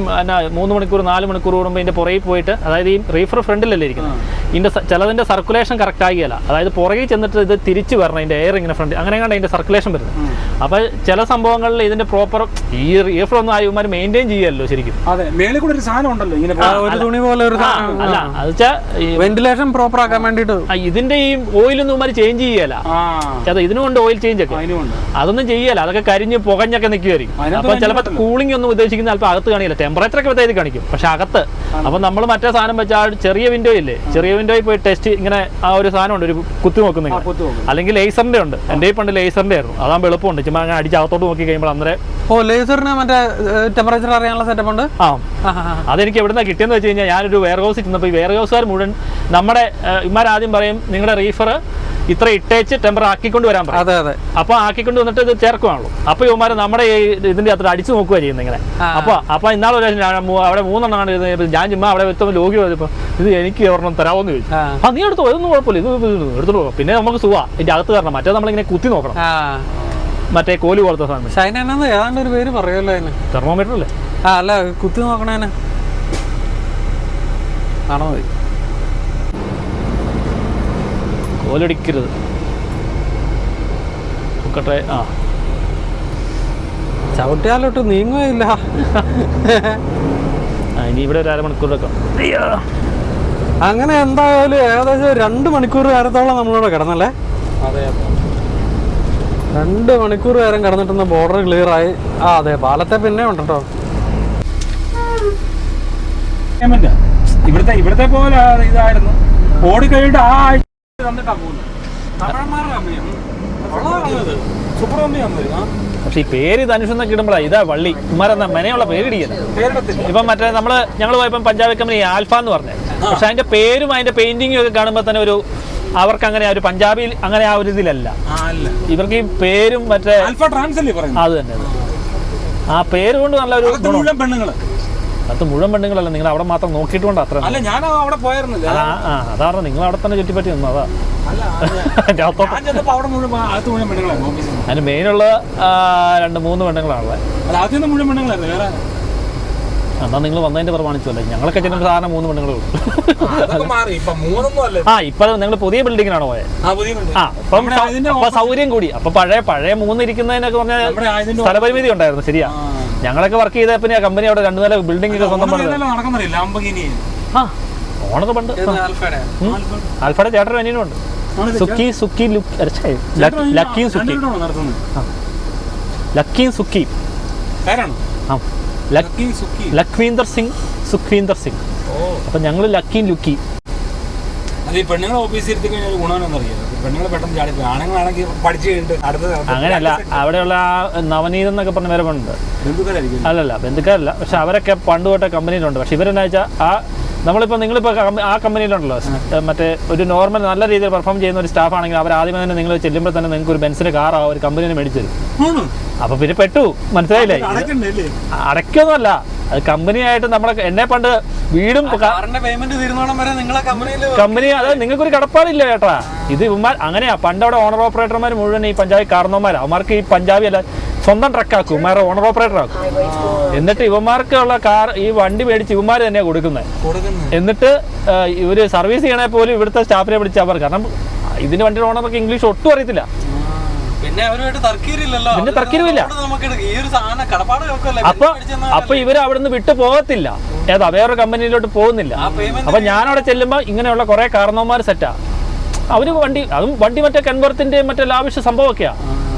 3 മണിക്കൂർ 4 മണിക്കൂർ കൂടുമ്പോൾ ഇതിന്റെ പുറകിൽ പോയിട്ട്, അതായത് ഈ റീഫർ ഫ്രണ്ടിലല്ലേ ഇരിക്കുന്നത്, ഇതിന്റെ ചിലതിന്റെ സർക്കുലേഷൻ കറക്റ്റ് ആകിയല്ല. അതായത് പുറകിൽ ചെന്നിട്ട് ഇത് തിരിച്ചു വരണം, ഇതിന്റെ എയർ ഇങ്ങനെ ഫ്രണ്ട് അങ്ങനെ കണ്ട ഇതിന്റെ സർക്കുലേഷൻ വരുന്നത്. അപ്പൊ ചില സംഭവങ്ങളിൽ ഇതിന്റെ പ്രോപ്പർ ഈ റീഫർ ഒന്നും ആയവന്മാർ മെയിൻറ്റെയിൻ ചെയ്യല്ലോ ശരിക്കും. അതെ, മേളിൽ കൂടെ ഒരു സാധനം ഉണ്ടല്ലോ, ഇങ്ങനെ ഒരു തുണി പോലെ ഒരു സാധനം. അല്ല, അത് വെച്ചാൽ വെന്റിലേഷൻ പ്രോപ്പർ ആക്കാൻ വേണ്ടിട്ട് ഇതിന്റെ ഈ ഓയിലൊന്നും ഇവന്മാർ ചേഞ്ച് ചെയ്യല. അതെ, ഇതിനുകൊണ്ട് ഓയിൽ ചേഞ്ച് ഒക്കെ അതൊന്നും ചെയ്യല, അതൊക്കെ കരിഞ്ഞ് പുകഞ്ഞൊക്കെ നിൽക്കുമായിരിക്കും. അപ്പൊ ചിലപ്പോൾ കൂളിംഗ് ഒന്നും ഉദ്ദേശിക്കുന്ന ചിലപ്പോൾ അകത്ത് കാണില്ല, ടെമ്പറേച്ചർ ഒക്കെ വ്യത്യാസം കാണിക്കും, പക്ഷെ അകത്ത്. അപ്പൊ നമ്മൾ മറ്റേ സാധനം വെച്ചാൽ ചെറിയ വിൻഡോ ഇല്ലേ, ചെറിയ വിൻഡോയിൽ പോയി ടെസ്റ്റ് ഇങ്ങനെ ആ ഒരു സാധനം ഉണ്ട്, ഒരു കുത്തി നോക്കുന്ന, അല്ലെങ്കിൽ ലേസറിന്റെ ഉണ്ട്. എൻ്റെ പണ്ട് ലേസറിന്റെ ആയിരുന്നു, അതാകുമ്പോൾ എളുപ്പമുണ്ട്, ചുമ്മാ അങ്ങനെ അടിച്ച് അകത്തോട്ട് നോക്കി കഴിയുമ്പോൾ അന്നേരം ലേസറിന് മറ്റേ ടെമ്പറേച്ചർ അറിയാനുള്ള സെറ്റപ്പ് ഉണ്ട്. അതെനിക്ക് എവിടുന്ന കിട്ടിയെന്ന് വെച്ച് കഴിഞ്ഞാൽ ഞാനൊരു വെയർ ഹൗസിൽ ചെന്നപ്പോൾ ഈ വെയർ ഹൗസുകാർ മുഴുവൻ നമ്മുടെ ഇമാരാദ്യം പറയും നിങ്ങളുടെ റീഫർ ഇത്ര ഇട്ടേച്ച് ടെമ്പർ ആക്കിക്കൊണ്ട് വരാൻ പറയും. അതെ അതെ. അപ്പൊ ആക്കിക്കൊണ്ട് വന്നിട്ട് ഇത് ചേർക്കുവാണല്ലോ. അപ്പൊ ഇവന്മാർ നമ്മുടെ ഇതിന്റെ അത്ര അടിച്ചു നോക്കുക ചെയ്യുന്നത് ഇങ്ങനെ. അപ്പൊ ഇന്നാളെ അവിടെ 3 എണ്ണം കണ്ടിരുന്നത്, ഞാൻ ചുമ്മാ അവിടെ വ്യക്തം ലോഗി പോയപ്പോ ഇത് എനിക്ക് ഒരെണ്ണം തരാമെന്ന് ചോദിച്ചു. നീ എടുത്തോ, ഇതൊന്നും കുഴപ്പമില്ല, ഇത് എടുത്തോളൂ. പിന്നെ നമുക്ക് സുഖമാണ് ഇതിന്റെ അകത്ത് കയറണം, മറ്റേ നമ്മളിങ്ങനെ കുത്തി നോക്കണം. മറ്റേ കോല് പോലത്തെ സാധനം. പക്ഷെ അതിനെന്നാ ഏതാണ്ട് ഒരു പേര് പറയുമല്ലോ അതിന്. തെർമോമീറ്റർ അല്ലേ? ആ അല്ല, കുത്തി നോക്കണേനെ ആണോ മതി. കോലടിക്കരുത് നോക്കട്ടെ. ആ ചവിട്ടിയാലോട്ട് നീങ്ങുകയില്ല. ഇനി ഇവിടെ ഒരു അരമണിക്കൂർ വെക്കാം. അങ്ങനെ എന്തായാലും ഏകദേശം 2 മണിക്കൂർ നേരത്തോളം നമ്മളിവിടെ കിടന്നല്ലേ? അതെ, 2 മണിക്കൂർ നേരം കിടന്നിട്ടൊന്ന് ബോർഡർ ക്ലിയർ ആയി. ആ അതെ, പാലത്തെ പിന്നെ ഉണ്ട് കേട്ടോ. ഇവിടുത്തെ പോലെ ഇതായിരുന്നു. ഓടി കഴിഞ്ഞിട്ട് ആ ആഴ്ച തന്നിട്ടാ പോകുന്നത്. സൂപ്പർ കമ്പനി വന്നത്. പക്ഷെ ഈ പേര് ധനുഷ് എന്നൊക്കെ ഇടുമ്പോഴാണ് ഇതാ വള്ളി ഇമാരെന്നാ മെനയുള്ള പേരിടിക്കുന്നത്. ഇപ്പം മറ്റേ ഞങ്ങൾ പോയപ്പോൾ പഞ്ചാബ് കമ്പനി ആൽഫ എന്ന് പറഞ്ഞത്. പക്ഷെ അതിന്റെ പേരും അതിന്റെ പെയിന്റിങ്ങും ഒക്കെ കാണുമ്പോൾ തന്നെ ഒരു അവർക്ക് അങ്ങനെ ഒരു പഞ്ചാബിൽ അങ്ങനെ ആ ഒരു ഇതിലല്ല. ഇവർക്ക് ഈ പേരും മറ്റേ അത് തന്നെ, ആ പേര് കൊണ്ട് നല്ലൊരു പെണ്ണുങ്ങള്. അത് മുഴുവൻ പെണ്ണുങ്ങളല്ല, നിങ്ങൾ അവിടെ മാത്രം നോക്കിയിട്ട് കൊണ്ട് അത്ര. അതാണ് നിങ്ങൾ അവിടെ തന്നെ ചുറ്റിപ്പറ്റി നിന്നു. അതാ അതിന് മെയിനുള്ള 2-3 പെണ്ണുങ്ങളാണല്ലേ. എന്നാ നിങ്ങൾ വന്നതിന്റെ പ്രമാണിച്ചല്ലേ. ഞങ്ങളൊക്കെ ചെല്ലുമ്പോൾ സാധാരണ 3 പെണ്ണുങ്ങളേ ഉള്ളൂ. ആ ഇപ്പൊ നിങ്ങൾ പുതിയ ബിൽഡിങ്ങിനാണോ പോയത്? ആ അപ്പം സൗകര്യം കൂടി. അപ്പൊ പഴയ 3 ഇരിക്കുന്നതിനൊക്കെ പറഞ്ഞാൽ സ്ഥലപരിമിതി ഉണ്ടായിരുന്നു. ശരിയാ, ഞങ്ങളൊക്കെ വർക്ക് ചെയ്ത പിന്നെ കമ്പനി അവിടെ 2 നില ബിൽഡിംഗ് ഒക്കെ സ്വന്തം പണിത്. ആ ഓണൊക്കെ പണ്ട് ആൽഫയുടെ ചേട്ടൻ അനിയനും ഉണ്ട്. ലക്കിയും സുക്കി ആ ലഖ്വീന്ദർ സിംഗ്, സുഖ്വീന്ദർ സിംഗ്. അപ്പൊ ഞങ്ങള് ലക്കിയും ലുക്കി. പെണ്ണുങ്ങളെ ഓഫീസിൽ ഇരുത്തി കഴിഞ്ഞാൽ ഗുണമെന്നറിയാം. പെണ്ണുങ്ങളെ പെട്ടെന്ന് ചാടി, ആണുങ്ങളാണെങ്കിൽ പഠിച്ചു കഴിഞ്ഞിട്ട് അങ്ങനെയല്ല. അവിടെയുള്ള നവനീതം എന്നൊക്കെ പറഞ്ഞ പേരുണ്ട്. അല്ലല്ല, ബന്ധുക്കാരല്ല. പക്ഷെ അവരൊക്കെ പണ്ട് തൊട്ടേ കമ്പനിയിലുണ്ട്. പക്ഷെ ഇവരെന്നാ വെച്ചാൽ നമ്മളിപ്പോൾ നിങ്ങളിപ്പോൾ ആ കമ്പനിയിലുണ്ടല്ലോ, മറ്റേ ഒരു നോർമൽ നല്ല രീതിയിൽ പെർഫോം ചെയ്യുന്ന ഒരു സ്റ്റാഫ് ആണെങ്കിൽ അവർ ആദ്യമേ തന്നെ നിങ്ങൾ ചെല്ലുമ്പോൾ തന്നെ നിങ്ങൾക്ക് ഒരു ബെൻസിന്റെ കാർ ആ ഒരു കമ്പനിനെ മേടിച്ചത്. അപ്പൊ പിന്നെ പെട്ടു, മനസ്സിലായില്ലേ? അടയ്ക്കൊന്നുമല്ല, അത് കമ്പനിയായിട്ട് നമ്മളെ എന്നെ പണ്ട് വീടും കമ്പനി, അതായത് നിങ്ങൾക്കൊരു കടപ്പാടില്ല ചേട്ടാ. ഇത് ഇവന്മാർ അങ്ങനെയാ. പണ്ട് അവിടെ ഓണർ ഓപ്പറേറ്റർമാർ മുഴുവൻ ഈ പഞ്ചാബി കാരണവന്മാരാ. അവന്മാർക്ക് ഈ പഞ്ചാബി അല്ല സ്വന്തം ട്രക്കാക്കും, ഇവന്മാരെ ഓണർ ഓപ്പറേറ്റർ ആക്കും. എന്നിട്ട് ഇവന്മാർക്കുള്ള കാർ ഈ വണ്ടി മേടിച്ച് ഇവന്മാർ തന്നെയാണ് കൊടുക്കുന്നത്. എന്നിട്ട് ഇവര് സർവീസ് ചെയ്യണേ പോലും ഇവിടുത്തെ സ്റ്റാഫിനെ വിളിച്ചാൽ അവർ, കാരണം ഇതിന്റെ വണ്ടിയുടെ ഓണർക്ക് ഇംഗ്ലീഷ് ഒട്ടും അറിയത്തില്ല. പിന്നെ തർക്കീരുമില്ല. അപ്പൊ ഇവര് അവിടുന്ന് വിട്ടു പോകത്തില്ല. ഏതാ വേറൊരു കമ്പനിയിലോട്ട് പോകുന്നില്ല. അപ്പൊ ഞാനവിടെ ചെല്ലുമ്പോ ഇങ്ങനെയുള്ള കുറെ കാരണവന്മാർ സെറ്റാ. അവര് വണ്ടി മറ്റേ കൺവർത്തിന്റെ മറ്റേ ലാവിഷ്യ സംഭവമൊക്കെയാ.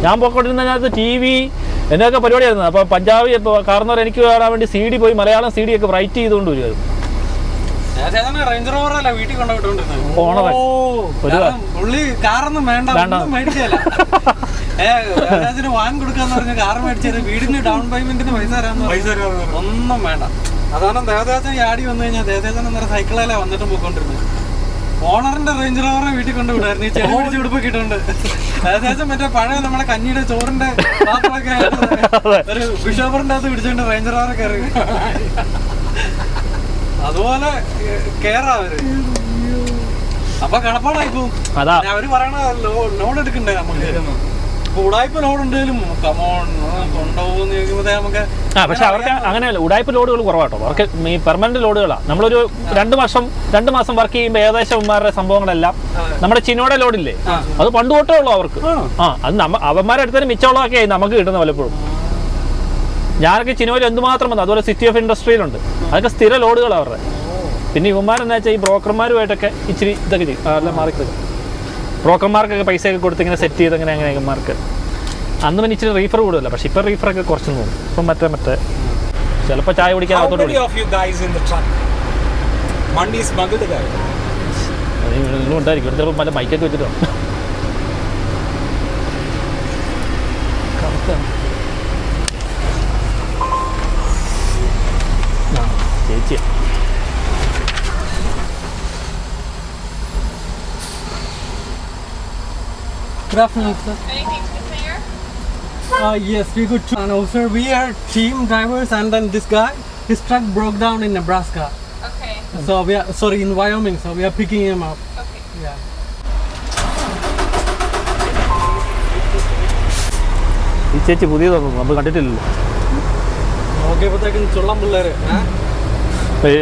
ഞാൻ പോയിക്കൊണ്ടിരുന്നതിനകത്ത് TV എന്നൊക്കെ പരിപാടിയായിരുന്നു. അപ്പൊ പഞ്ചാബി കാരണവർ എനിക്ക് കാണാൻ വേണ്ടി CD പോയി മലയാളം CD ഒക്കെ റൈറ്റ് ചെയ്തുകൊണ്ട് വരുമായിരുന്നു. വാൻ കൊടുക്കാന്ന് പറഞ്ഞ കാർ മേടിച്ചത് വീടിന് ഡൗൺ പേയ്മെന്റിന് പൈസ തരാന്ന് ഒന്നും വേണ്ട. അതാണ് ദേവദാസൻ ആടി വന്നു കഴിഞ്ഞാൽ ദേവദാസൻ എന്നൊരു സൈക്കിളിലെ വന്നിട്ട് പോയിക്കൊണ്ടിരുന്നത്. ഓണറിന്റെ റേഞ്ച് റോവറെ വീട്ടിൽ കൊണ്ടുവിടായിരുന്നു. ഈ ചെടി പിടിച്ച് ഉടുപ്പൊക്കെ ഇട്ടുണ്ട്. ദേവദാസൻ മറ്റേ പഴയ നമ്മുടെ കഞ്ഞിയുടെ ചോറിന്റെ പാത്രമൊക്കെ ഒരു ബിഷോപ്പറിന്റെ അകത്ത് പിടിച്ചോണ്ട് റേഞ്ച് റോവറെ കയറി. അതുപോലെ കേറാ അവര്. അപ്പൊ കടപ്പാടായി പോവും. അവര് പറയണ ലോൺ എടുക്കണ്ടേ നമുക്ക്. ഉടായ്പ ലോഡ് ഉണ്ടെങ്കിലും കൊണ്ടുപോകുന്ന ചോദിക്കുമ്പോ നമുക്ക്. പക്ഷെ അവർക്ക് അങ്ങനെയല്ല, ഉടായ്പ ലോഡുകൾ കുറവാട്ടോ. അവർക്ക് ഈ പെർമനന്റ് ലോഡുകളാണ്. നമ്മളൊരു 2 മാസം വർക്ക് ചെയ്യുമ്പോൾ ഏകദേശം ഇവന്മാരുടെ സംഭവങ്ങളെല്ലാം നമ്മുടെ ചിനോടെ ലോഡില്ലേ, അത് പണ്ട് തൊട്ടേ ഉള്ളൂ അവർക്ക്. അത് അവന്മാരുടെ അടുത്തന്നെ മിച്ചമുള്ളതൊക്കെ നമുക്ക് കിട്ടുന്ന പലപ്പോഴും. ഞാനൊക്കെ ചിനോയിൽ എന്തുമാത്രം വന്നു. അതുപോലെ സിറ്റി ഓഫ് ഇൻഡസ്ട്രിയിലുണ്ട്. അതൊക്കെ സ്ഥിര ലോഡുകൾ അവരുടെ. പിന്നെ ഇവന്മാരെന്താ വെച്ചാൽ ഈ ബ്രോക്കർമാരുമായിട്ടൊക്കെ ഇച്ചിരി ഇതൊക്കെ ചെയ്യും. അതെല്ലാം മാറിക്കിട്ടും. ബ്രോക്കർമാർക്കൊക്കെ പൈസയൊക്കെ കൊടുത്ത് ഇങ്ങനെ സെറ്റ് ചെയ്ത് അങ്ങനെ ഇവന്മാർക്ക് അന്ന് പിന്നെ ഇച്ചിരി റീഫർ കൂടുതലല്ല. പക്ഷെ ഇപ്പം റീഫറൊക്കെ കുറച്ച് തോന്നും. ഇപ്പം മറ്റേ ചിലപ്പോൾ ചായ കുടിക്കാൻ അകത്തോട്ട് ഉണ്ടായിരിക്കും. ഇവിടെ ചിലപ്പോൾ പല മൈക്കൊക്കെ വെച്ചിട്ടോ ചേച്ചി. Good afternoon, sir. Anything to compare? Yes, we could. No, sir, we are team drivers, and then this guy, his truck broke down in Nebraska. Okay. So we are in Wyoming. So we are picking him up. Okay. Yeah. ഈ ചേച്ചി പുതിയതൊന്നും നമ്മൾ കണ്ടിട്ടില്ലല്ലോ. നോക്കിയപ്പോഴത്തേക്കും ചുള്ളം പിള്ളേര്.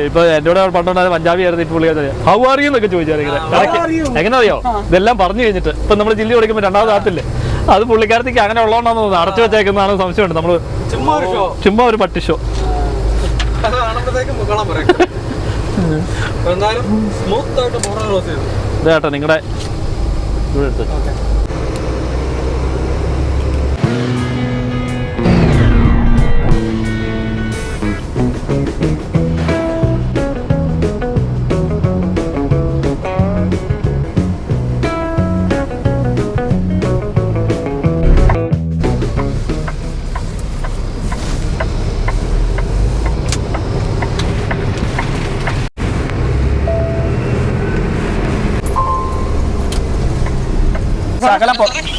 ഇപ്പൊ എൻ്റെ കൂടെ പണ്ടുണ്ടായത് പഞ്ചാബി ആയിരുന്നു. ഇപ്പോൾ പുള്ളിക്കാരി ഹൗ ആർ യു എന്നൊക്കെ ചോദിച്ചാൽ എങ്ങനെ അറിയോ? ഇതെല്ലാം പറഞ്ഞു കഴിഞ്ഞിട്ട് ഇപ്പൊ നമ്മൾ ജില്ലി കൊടുക്കുമ്പോൾ രണ്ടാമത് ആത്തില്ലേ, അത് പുള്ളിക്കാരത്തേക്ക് അങ്ങനെ ഉള്ളതുകൊണ്ടാന്ന് തോന്നുന്നു അടച്ചു വെച്ചേക്കുന്നതാണ് സംശയമുണ്ട്. നമ്മള് ചുമ്മാ ഒരു പട്ടി ഷോ ഇതേട്ടാ നിങ്ങളുടെ ഇവിടെ എടുത്ത്.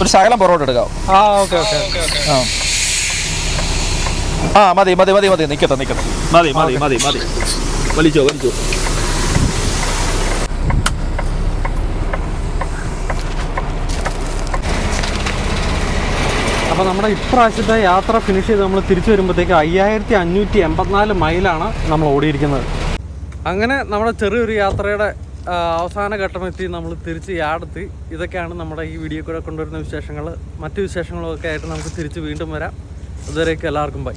ഒരു ശകലം പുറകോട്ട് എടുക്കാം. മതി നിക്കട്ടെ മതി വലിച്ചോ. അപ്പോൾ നമ്മുടെ ഇപ്രാവശ്യത്തെ യാത്ര ഫിനിഷ് ചെയ്ത് നമ്മൾ തിരിച്ചു വരുമ്പോഴത്തേക്ക് 5584 മൈലാണ് നമ്മൾ ഓടിയിരിക്കുന്നത്. അങ്ങനെ നമ്മുടെ ചെറിയൊരു യാത്രയുടെ അവസാന ഘട്ടമെത്തി നമ്മൾ തിരിച്ച് യാടെത്തി. ഇതൊക്കെയാണ് നമ്മുടെ ഈ വീഡിയോ കൂടെ കൊണ്ടുവരുന്ന വിശേഷങ്ങൾ. മറ്റു വിശേഷങ്ങളൊക്കെ ആയിട്ട് നമുക്ക് തിരിച്ച് വീണ്ടും വരാം. അതുവരേക്കും എല്ലാവർക്കും ബൈ.